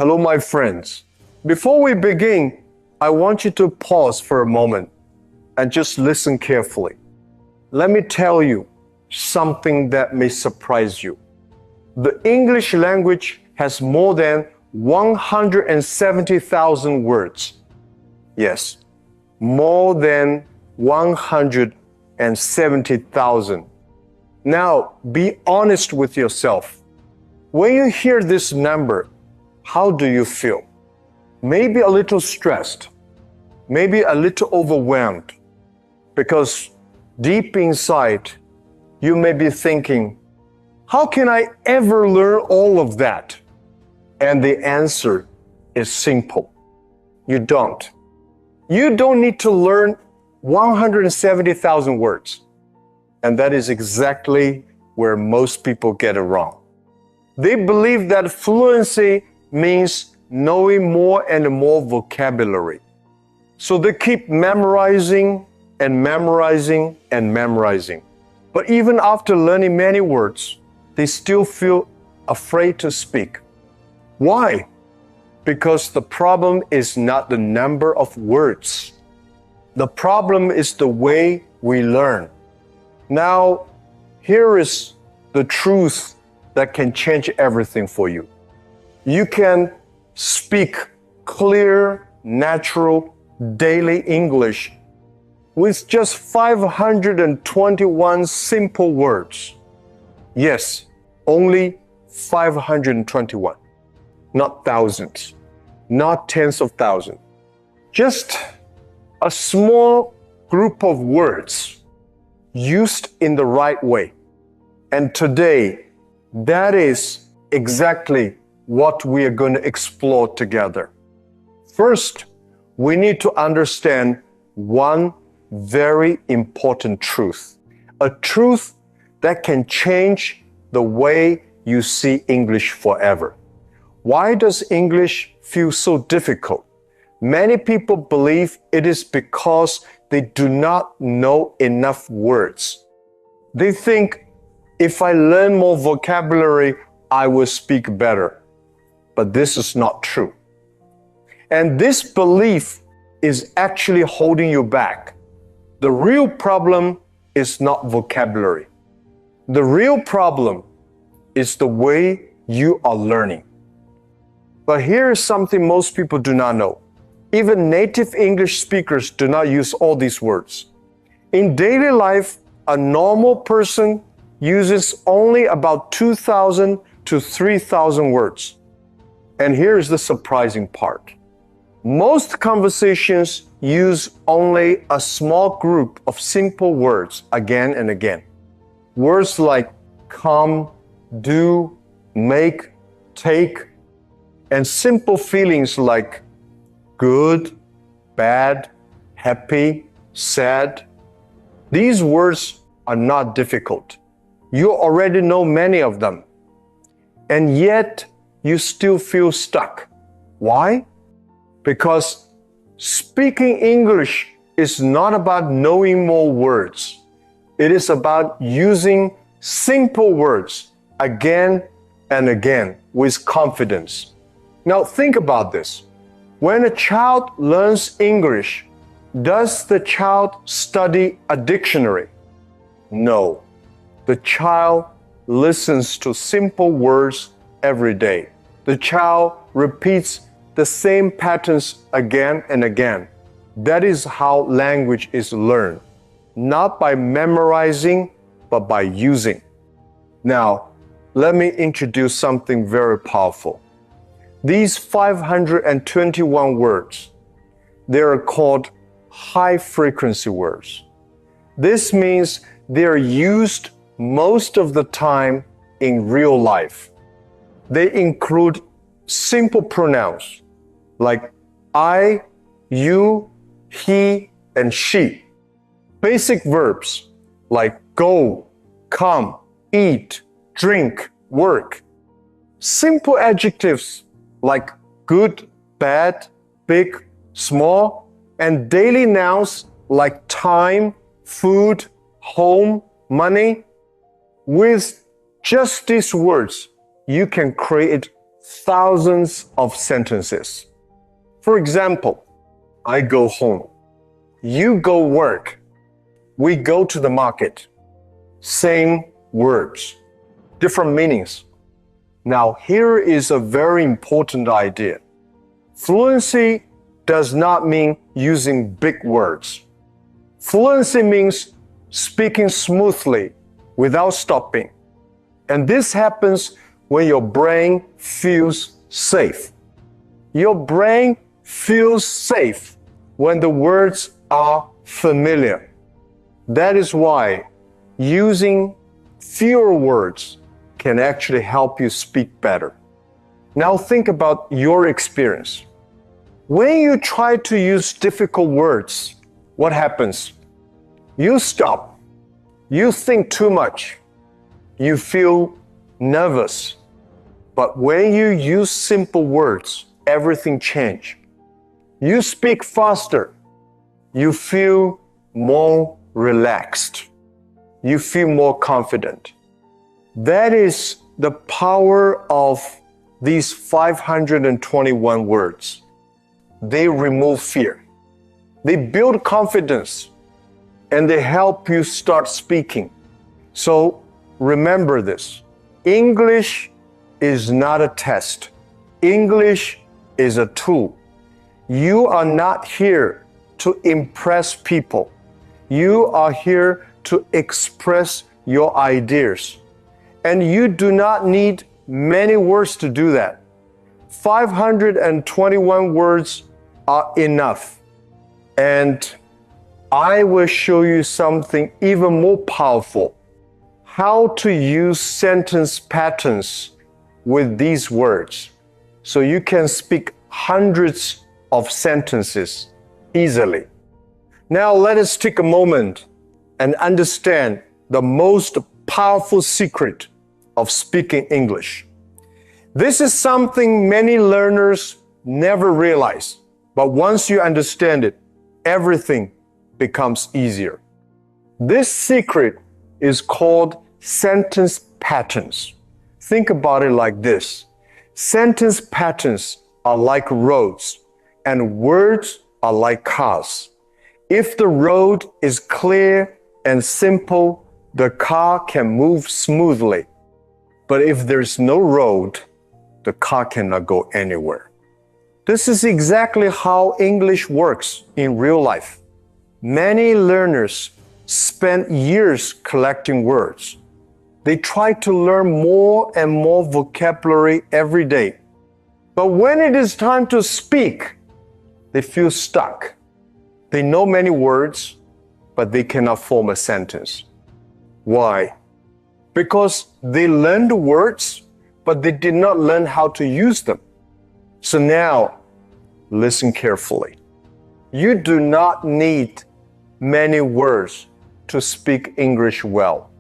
Hello, my friends. Before we begin, I want you to pause for a moment and just listen carefully. Let me tell you something that may surprise you. The English language has more than 170,000 words. Yes, more than 170,000. Now, be honest with yourself. When you hear this number, how do you feel? Maybe a little stressed, maybe a little overwhelmed, because deep inside, you may be thinking, how can I ever learn all of that? And the answer is simple. You don't. You don't need to learn 170,000 words. And that is exactly where most people get it wrong. They believe that fluency means knowing more and more vocabulary. So they keep memorizing and memorizing and memorizing. But even after learning many words, they still feel afraid to speak. Why? Because the problem is not the number of words. The problem is the way we learn. Now, here is the truth that can change everything for you. You can speak clear, natural, daily English with just 521 simple words. Yes, only 521, not thousands, not tens of thousands. Just a small group of words used in the right way. And today, that is exactly what we are going to explore together. First, we need to understand one very important truth, a truth that can change the way you see English forever. Why does English feel so difficult? Many people believe it is because they do not know enough words. They think, if I learn more vocabulary, I will speak better. But this is not true. And this belief is actually holding you back. The real problem is not vocabulary. The real problem is the way you are learning. But here is something most people do not know. Even native English speakers do not use all these words. In daily life, a normal person uses only about 2,000 to 3,000 words. And here is the surprising part. Most conversations use only a small group of simple words again and again. Words like come, do, make, take, and simple feelings like good, bad, happy, sad. These words are not difficult. You already know many of them. And yet, you still feel stuck. Why? Because speaking English is not about knowing more words. It is about using simple words again and again with confidence. Now think about this. When a child learns English, does the child study a dictionary? No. The child listens to simple words every day. The child repeats the same patterns again and again. That is how language is learned, not by memorizing, but by using. Now, let me introduce something very powerful. These 521 words, they are called high-frequency words. This means they are used most of the time in real life. They include simple pronouns like I, you, he, and she. Basic verbs like go, come, eat, drink, work. Simple adjectives like good, bad, big, small, and daily nouns like time, food, home, money. With just these words, you can create thousands of sentences. For example, I go home, you go work, we go to the market. Same words, different meanings. Now, here is a very important idea. Fluency does not mean using big words. Fluency means speaking smoothly without stopping. And this happens when your brain feels safe. Your brain feels safe when the words are familiar. That is why using fewer words can actually help you speak better. Now think about your experience. When you try to use difficult words, what happens? You stop. You think too much. You feel nervous. But when you use simple words, everything changes. You speak faster. You feel more relaxed. You feel more confident. That is the power of these 521 words. They remove fear. They build confidence. And they help you start speaking. So remember this. English is not a test. English is a tool. You are not here to impress people. You are here to express your ideas. And you do not need many words to do that. 521 words are enough. And I will show you something even more powerful. How to use sentence patterns with these words so you can speak hundreds of sentences easily. Now let us take a moment and understand the most powerful secret of speaking English. This is something many learners never realize, but once you understand it, everything becomes easier. This secret is called sentence patterns. Think about it like this. Sentence patterns are like roads, and words are like cars. If the road is clear and simple, the car can move smoothly. But if there's no road, the car cannot go anywhere. This is exactly how English works in real life. Many learners spend years collecting words. They try to learn more and more vocabulary every day. But when it is time to speak, they feel stuck. They know many words, but they cannot form a sentence. Why? Because they learned the words, but they did not learn how to use them. So now, listen carefully. You do not need many words to speak English well.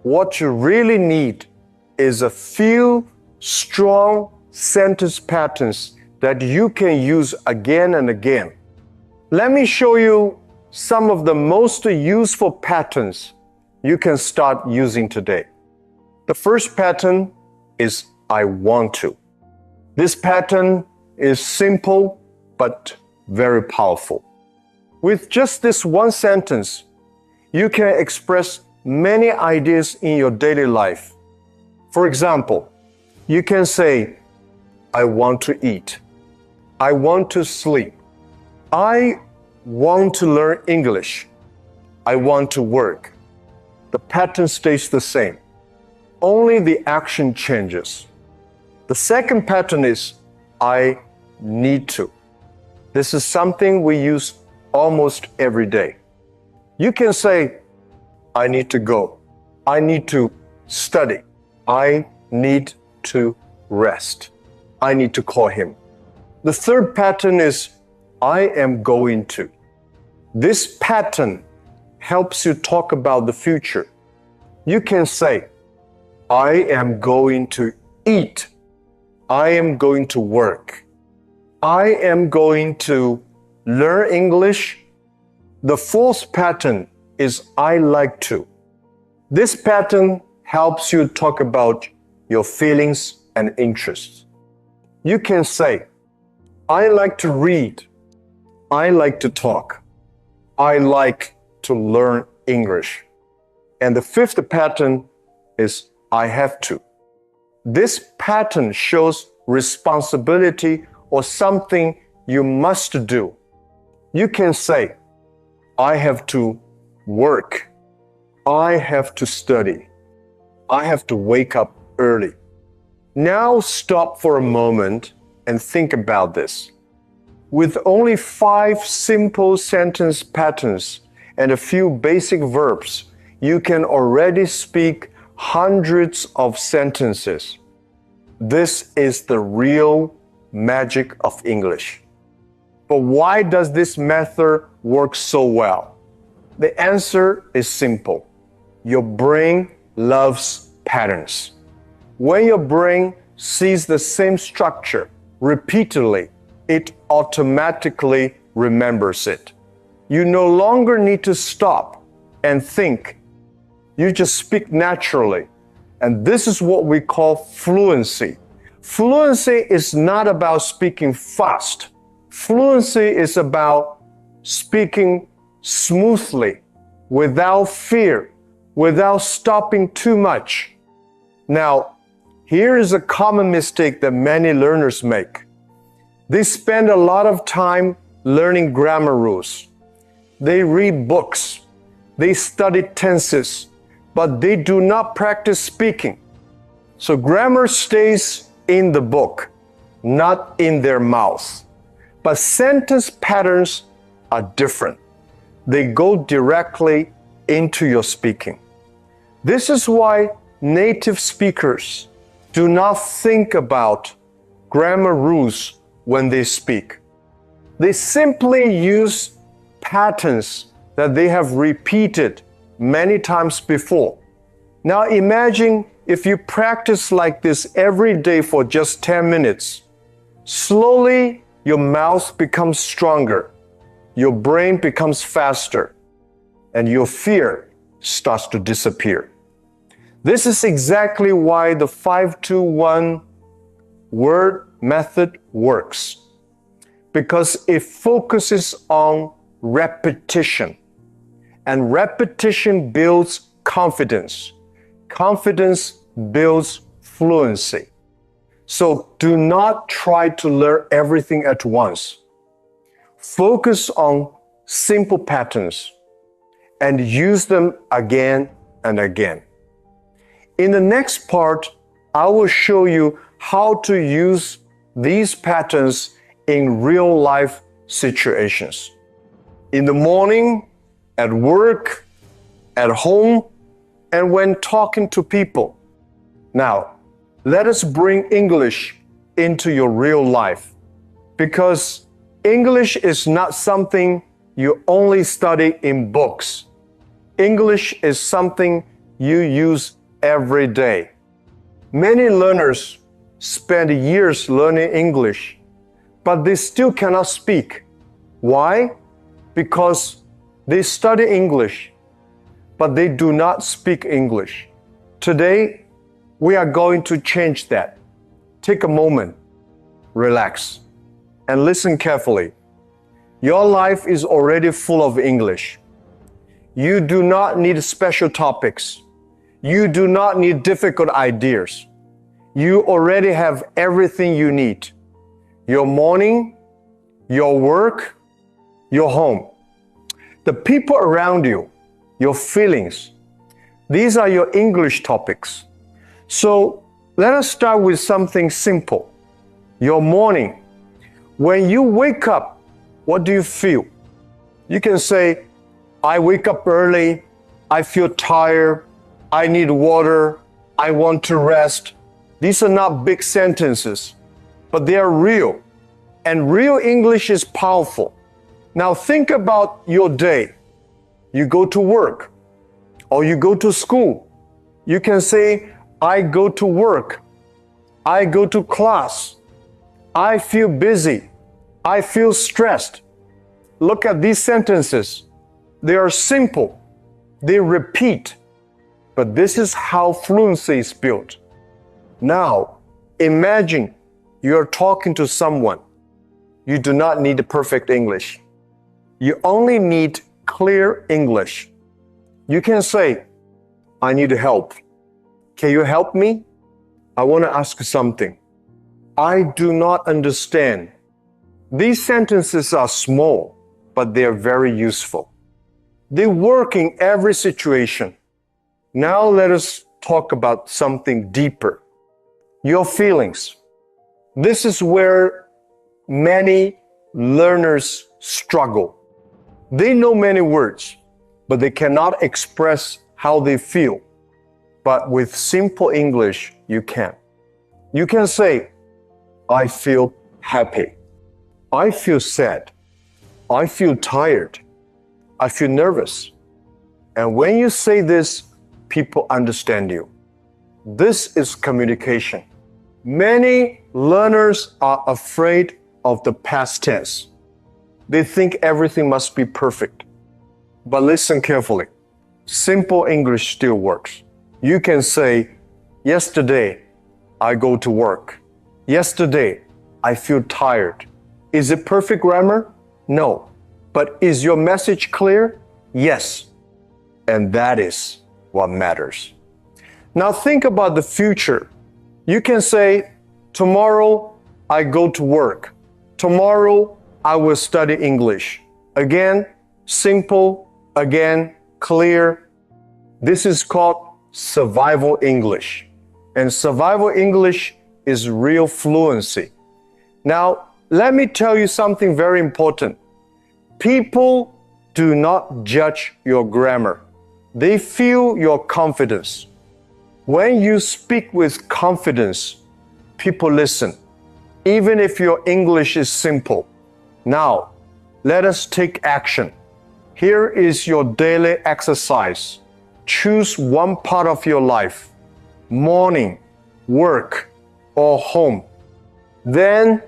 What you really need is a few strong sentence patterns that you can use again and again. Let me show you some of the most useful patterns you can start using today. The first pattern is I want to. This pattern is simple but very powerful. With just this one sentence, you can express many ideas in your daily life. For example, you can say, I want to eat. I want to sleep. I want to learn English. I want to work. The pattern stays the same. Only the action changes. The second pattern is I need to. This is something we use almost every day. You can say, I need to go. I need to study. I need to rest. I need to call him. The third pattern is I am going to. This pattern helps you talk about the future. You can say, I am going to eat. I am going to work. I am going to learn English. The fourth pattern is I like to. This pattern helps you talk about your feelings and interests. You can say, I like to read. I like to talk. I like to learn English. And the fifth pattern is I have to. This pattern shows responsibility or something you must do. You can say, I have to work. I have to study. I have to wake up early. Now stop for a moment and think about this. With only 5 simple sentence patterns and a few basic verbs, you can already speak hundreds of sentences. This is the real magic of English. But why does this method work so well? The answer is simple. Your brain loves patterns. When your brain sees the same structure repeatedly, it automatically remembers it. You no longer need to stop and think. You just speak naturally. And this is what we call fluency. Fluency is not about speaking fast. Fluency is about speaking smoothly, without fear, without stopping too much. Now, here is a common mistake that many learners make. They spend a lot of time learning grammar rules. They read books. They study tenses, but they do not practice speaking. So grammar stays in the book, not in their mouth. But sentence patterns are different. They go directly into your speaking. This is why native speakers do not think about grammar rules when they speak. They simply use patterns that they have repeated many times before. Now imagine if you practice like this every day for just 10 minutes. Slowly, your mouth becomes stronger, your brain becomes faster, and your fear starts to disappear. This is exactly why the 5-2-1 word method works, because it focuses on repetition, and repetition builds confidence. Confidence builds fluency. So do not try to learn everything at once. Focus on simple patterns and use them again and again. In the next part, I will show you how to use these patterns in real life situations. In the morning, at work, at home, and when talking to people. Now, let us bring English into your real life, because English is not something you only study in books. English is something you use every day. Many learners spend years learning English, but they still cannot speak. Why? Because they study English, but they do not speak English. Today, we are going to change that. Take a moment, relax, and listen carefully. Your life is already full of English. You do not need special topics. You do not need difficult ideas. You already have everything you need. Your morning, your work, your home. The people around you, your feelings. These are your English topics. So let us start with something simple. Your morning. When you wake up, what do you feel? You can say, I wake up early, I feel tired, I need water, I want to rest. These are not big sentences, but they are real. And real English is powerful. Now think about your day. You go to work or you go to school. You can say, I go to work. I go to class. I feel busy. I feel stressed. Look at these sentences. They are simple. They repeat. But this is how fluency is built. Now, imagine you're talking to someone, you do not need perfect English. You only need clear English. You can say, I need help. Can you help me? I want to ask you something. I do not understand. These sentences are small, but they are very useful. They work in every situation. Now let us talk about something deeper. Your feelings. This is where many learners struggle. They know many words, but they cannot express how they feel. But with simple English, you can. You can say, I feel happy. I feel sad. I feel tired. I feel nervous. And when you say this, people understand you. This is communication. Many learners are afraid of the past tense. They think everything must be perfect. But listen carefully. Simple English still works. You can say, yesterday, I go to work. Yesterday, I feel tired. Is it perfect grammar? No. But is your message clear? Yes. And that is what matters. Now think about the future. You can say, tomorrow I go to work. Tomorrow I will study English. Again, simple. Again, clear. This is called survival English. And survival English is real fluency. Now, let me tell you something very important. People do not judge your grammar. They feel your confidence. When you speak with confidence, people listen, even if your English is simple. Now, let us take action. Here is your daily exercise. Choose one part of your life, morning, work, or home. Then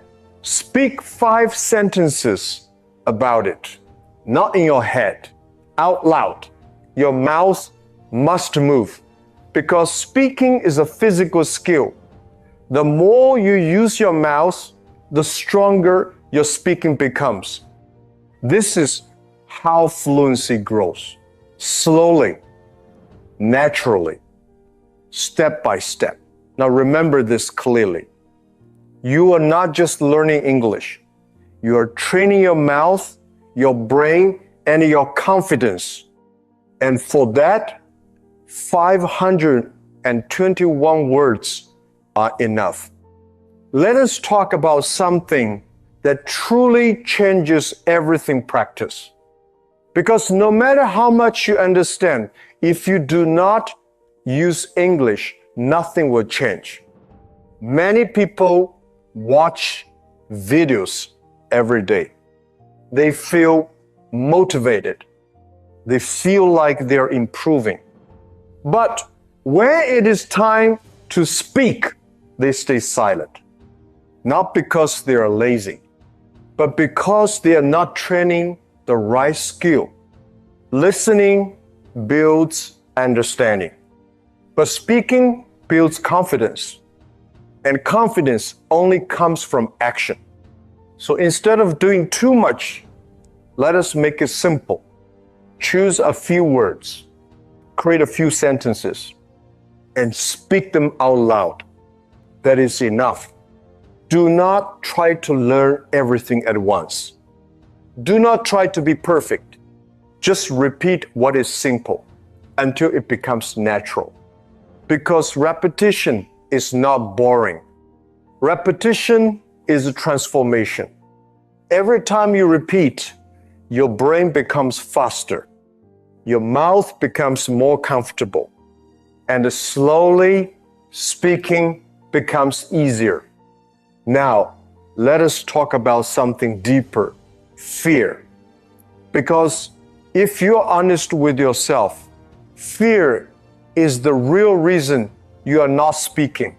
speak 5 sentences about it, not in your head, out loud. Your mouth must move because speaking is a physical skill. The more you use your mouth, the stronger your speaking becomes. This is how fluency grows. Slowly, naturally, step by step. Now remember this clearly. You are not just learning English. You are training your mouth, your brain, and your confidence. And for that, 521 words are enough. Let us talk about something that truly changes everything practice. Because no matter how much you understand, if you do not use English, nothing will change. Many people watch videos every day. They feel motivated. They feel like they're improving. But when it is time to speak, they stay silent. Not because they are lazy, but because they are not training the right skill. Listening builds understanding, but speaking builds confidence. And confidence only comes from action. So instead of doing too much, let us make it simple. Choose a few words, create a few sentences, and speak them out loud. That is enough. Do not try to learn everything at once. Do not try to be perfect. Just repeat what is simple until it becomes natural. Because repetition is not boring. Repetition is a transformation. Every time you repeat, your brain becomes faster. Your mouth becomes more comfortable. And slowly, speaking becomes easier. Now, let us talk about something deeper, fear. Because if you're honest with yourself, fear is the real reason you are not speaking.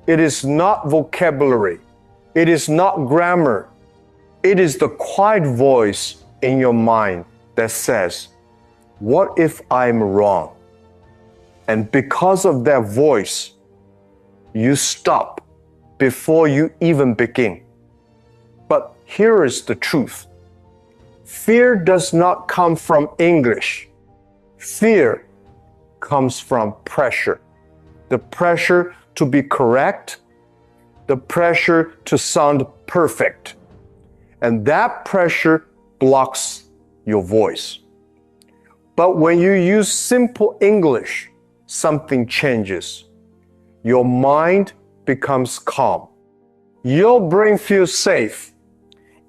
It is not vocabulary. It is not grammar. It is the quiet voice in your mind that says, what if I'm wrong? And because of that voice, you stop before you even begin. But here is the truth. Fear does not come from English. Fear comes from pressure. The pressure to be correct, the pressure to sound perfect. And that pressure blocks your voice. But when you use simple English, something changes. Your mind becomes calm. Your brain feels safe.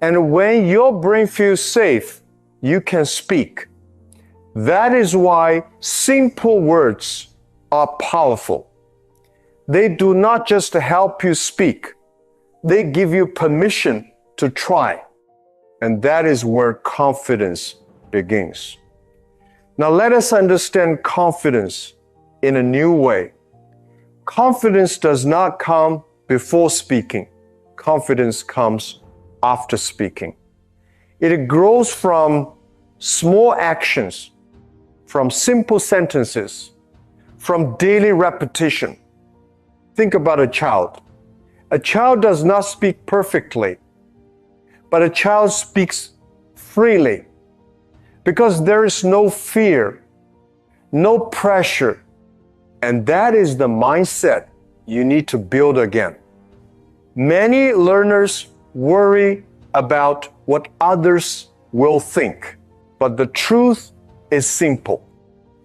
And when your brain feels safe, you can speak. That is why simple words are powerful. They do not just help you speak, they give you permission to try. And that is where confidence begins. Now let us understand confidence in a new way. Confidence does not come before speaking. Confidence comes after speaking. It grows from small actions, from simple sentences, from daily repetition. Think about a child. A child does not speak perfectly, but a child speaks freely because there is no fear, no pressure, and that is the mindset you need to build again. Many learners worry about what others will think, but the truth is simple.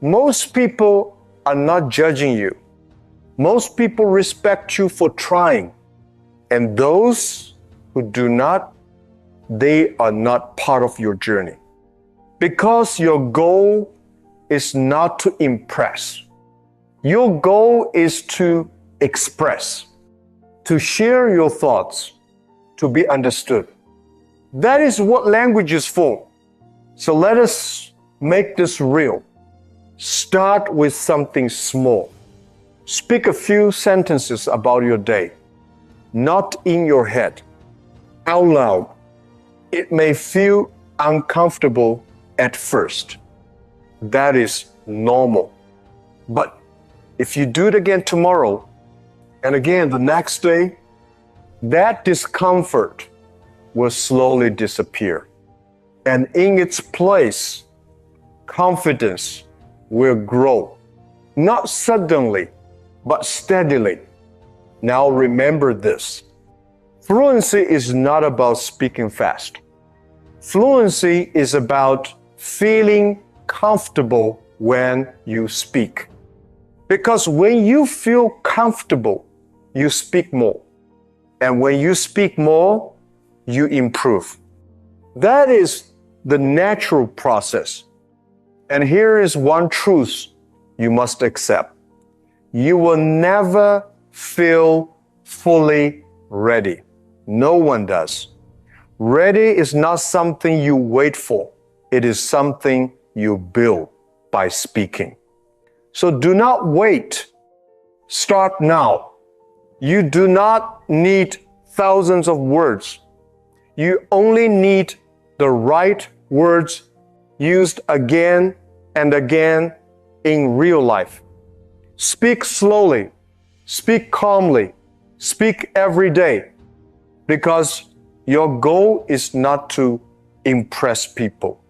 Most people are not judging you. Most people respect you for trying, and those who do not, they are not part of your journey. Because your goal is not to impress. Your goal is to express, to share your thoughts, to be understood. That is what language is for. So let us make this real. Start with something small. Speak a few sentences about your day, not in your head, out loud. It may feel uncomfortable at first. That is normal. But if you do it again tomorrow, and again the next day, that discomfort will slowly disappear. And in its place, confidence will grow. Not suddenly, but steadily. Now remember this. Fluency is not about speaking fast. Fluency is about feeling comfortable when you speak. Because when you feel comfortable, you speak more. And when you speak more, you improve. That is the natural process. And here is one truth you must accept. You will never feel fully ready. No one does. Ready is not something you wait for. It is something you build by speaking. So do not wait. Start now. You do not need thousands of words. You only need the right words used again and again in real life. Speak slowly, speak calmly, speak every day, because your goal is not to impress people.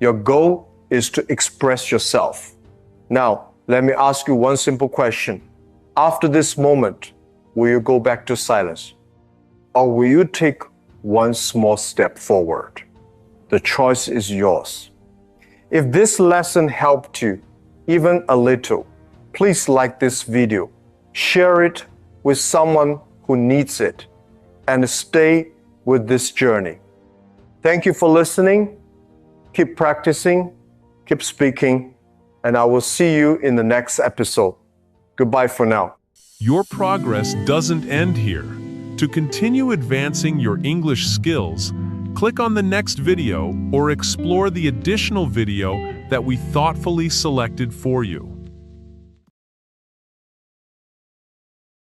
Your goal is to express yourself. Now, let me ask you one simple question. After this moment, will you go back to silence? Or will you take one small step forward? The choice is yours. If this lesson helped you, even a little, please like this video, share it with someone who needs it, and stay with this journey. Thank you for listening. Keep practicing, keep speaking, and I will see you in the next episode. Goodbye for now. Your progress doesn't end here. To continue advancing your English skills, click on the next video or explore the additional video that we thoughtfully selected for you.